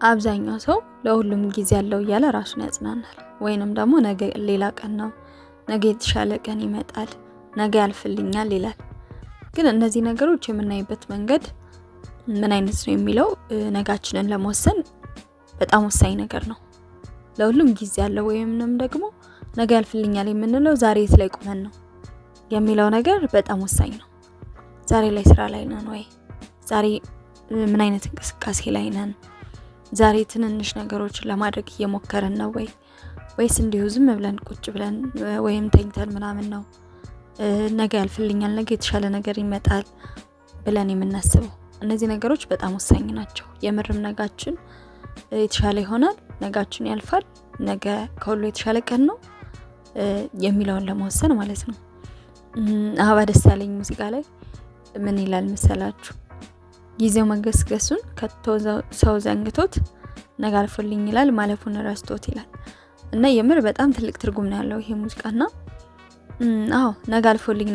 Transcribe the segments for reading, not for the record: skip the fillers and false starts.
አብዛኛው ሰው ለሁሉም ጊዜ ያለው እያለ ራሱን ያጽናናል። ወይንም ደግሞ ነገ ሌላ ቀን ነው፣ ነገ የተሻለ ቀን ይመጣል፣ ነገ ያልፍልኛል ይላል። ግን እነዚህ ነገሮች የምናይበት መንገድ ምን አይነት ነው የሚለው ነጋችንን ለመወሰን በጣም ወሳኝ ነገር ነው። ለሁሉም ጊዜ ያለው ወይንም ደግሞ ነገ ያልፍልኛል የምንለው ዛሬ የት ላይ ቆመን ነው የሚለው ነገር በጣም ወሳኝ ነው። ዛሬ ላይ ስራ ላይ ነን ወይ? ዛሬ ምን አይነት እንቅስቃሴ ላይ ነን? ዛሬ ትንንሽ ነገሮችን ለማድረግ እየሞከርን ነው ወይ? ወይስ እንዲሁ ዝም ብለን ቁጭ ብለን ወይም ተኝተን ምናምን ነው ነገ ያልፍልኛል፣ ነገ የተሻለ ነገር ይመጣል ብለን የምናስበው? እነዚህ ነገሮች በጣም ወሳኝ ናቸው። የምርም ነጋችን የተሻለ ይሆናል፣ ነጋችን ያልፋል፣ ነገ ከሁሉ የተሻለ ቀን ነው የሚለውን ለመወሰን ማለት ነው። አበባ ደሳለኝ ሙዚቃ ላይ ምን ይላል መሰላችሁ? ጊዜው መገስገሱን ከቶ ሰው ዘንግቶት ነገ አልፎልኝ ይላል ማለፉን ረስቶት ይላል። እና የምር በጣም ትልቅ ትርጉም ነው ያለው ይሄ ሙዚቃና ነገ አልፎልኝ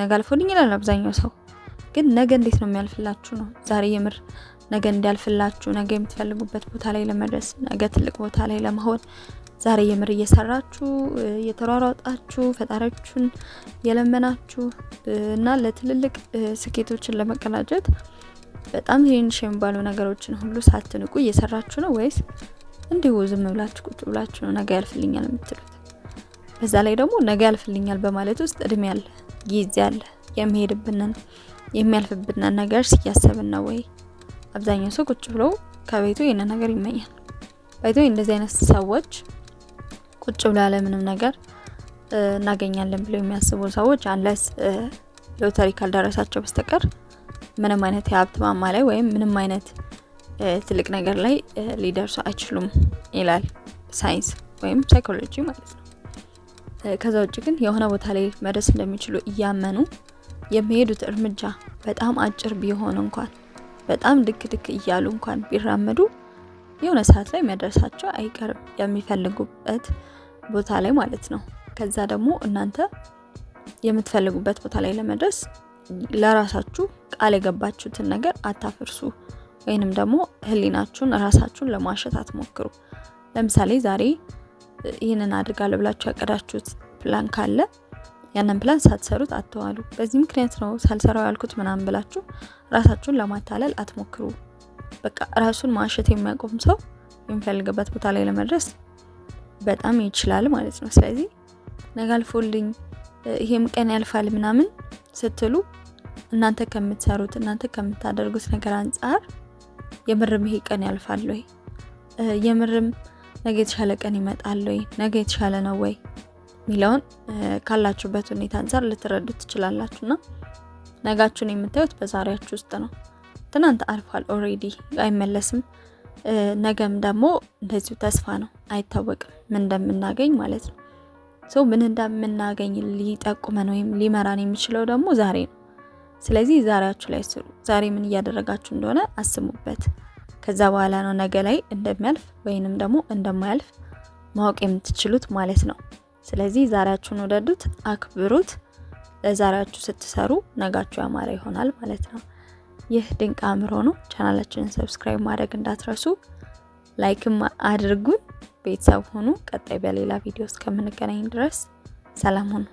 ይላል አብዛኛው ሰው። ግን ነገ እንዴት ነው የሚያልፍላችሁ ነው? ዛሬ የምር ነገ እንዲያልፍላችሁ፣ ነገ የምትፈልጉበት ቦታ ላይ ለመድረስ፣ ነገ ትልቅ ቦታ ላይ ለመሆን ዛሬ የምር እየሰራችሁ እየተሯሯጣችሁ ፈጣሪያችሁን የለመናችሁ እና ለትልልቅ ስኬቶችን ለመቀናጀት በጣም ትንሽ የሚባሉ ነገሮችን ሁሉ ሳትንቁ እየሰራችሁ ነው ወይስ እንዲሁ ዝም ብላችሁ ቁጭ ብላችሁ ነው ነገ ያልፍልኛል የምትሉት? በዛ ላይ ደግሞ ነገ ያልፍልኛል በማለት ውስጥ እድሜ አለ፣ ጊዜ አለ። የሚሄድብንን የሚያልፍብንን ነገር ሲያሰብን ነው ወይ? አብዛኛው ሰው ቁጭ ብሎ ከቤቱ ይሄን ነገር ይመኛል። እንደዚህ አይነት ሰዎች ቁጭ ብሎ ያለ ምንም ነገር እናገኛለን ብለው የሚያስቡ ሰዎች አንለስ ሎተሪ ካልደረሳቸው በስተቀር ምንም አይነት የሀብት ማማ ላይ ወይም ምንም አይነት ትልቅ ነገር ላይ ሊደርሱ አይችሉም ይላል ሳይንስ ወይም ሳይኮሎጂ ማለት ነው። ከዛ ውጭ ግን የሆነ ቦታ ላይ መድረስ እንደሚችሉ እያመኑ የሚሄዱት እርምጃ በጣም አጭር ቢሆን እንኳን በጣም ድክ እያሉ እንኳን ቢራመዱ የሆነ ሰዓት ላይ መድረሳቸው አይቀርም የሚፈልጉበት ቦታ ላይ ማለት ነው። ከዛ ደግሞ እናንተ የምትፈልጉበት ቦታ ላይ ለመድረስ ለራሳችሁ ቃል የገባችሁትን ነገር አታፍርሱ፣ ወይንም ደግሞ ህሊናችሁን ራሳችሁን ለማሸት አትሞክሩ። ለምሳሌ ዛሬ ይህንን አድርጋለሁ ብላችሁ ያቀዳችሁት ፕላን ካለ ያንን ፕላን ሳትሰሩት አትዋሉ። በዚህ ምክንያት ነው ሳልሰራው ያልኩት ምናምን ብላችሁ ራሳችሁን ለማታለል አትሞክሩ። በቃ ራሱን ማሸት የሚያቆም ሰው የሚፈልግበት ቦታ ላይ ለመድረስ በጣም ይችላል ማለት ነው። ስለዚህ ነገ አልፎልኝ ይሄም ቀን ያልፋል ምናምን ስትሉ እናንተ ከምትሰሩት እናንተ ከምታደርጉት ነገር አንፃር የምርም ይሄ ቀን ያልፋል ወይ? የምርም ነገ የተሻለ ቀን ይመጣል ወይ? ነገ የተሻለ ነው ወይ ሚለውን ካላችሁበት ሁኔታ አንፃር ልትረዱት ትችላላችሁና ነጋችሁን የምታዩት በዛሬያችሁ ውስጥ ነው። ትናንት አልፏል ኦሬዲ አይመለስም። ነገም ደግሞ እንደዚሁ ተስፋ ነው፣ አይታወቅም ምን እንደምናገኝ ማለት ነው። ምን እንደምናገኝ ሊጠቁመን ወይም ሊመራን የሚችለው ደግሞ ዛሬ ነው። ስለዚህ ዛሬያችሁ ላይ ስሩ። ዛሬ ምን እያደረጋችሁ እንደሆነ አስሙበት። ከዛ በኋላ ነው ነገ ላይ እንደሚያልፍ ወይንም ደግሞ እንደማያልፍ ማወቅ የምትችሉት ማለት ነው። ስለዚህ ዛሬያችሁን ወደዱት፣ አክብሩት። ለዛሬያችሁ ስትሰሩ ነጋችሁ ያማረ ይሆናል ማለት ነው። ይህ ድንቅ አእምሮ ነው። ቻናላችንን ሰብስክራይብ ማድረግ እንዳትረሱ፣ ላይክም አድርጉን። ቤተሰብ ሁኑ። ቀጣይ በሌላ ቪዲዮ እስከምንገናኝ ድረስ ሰላም ሁኑ።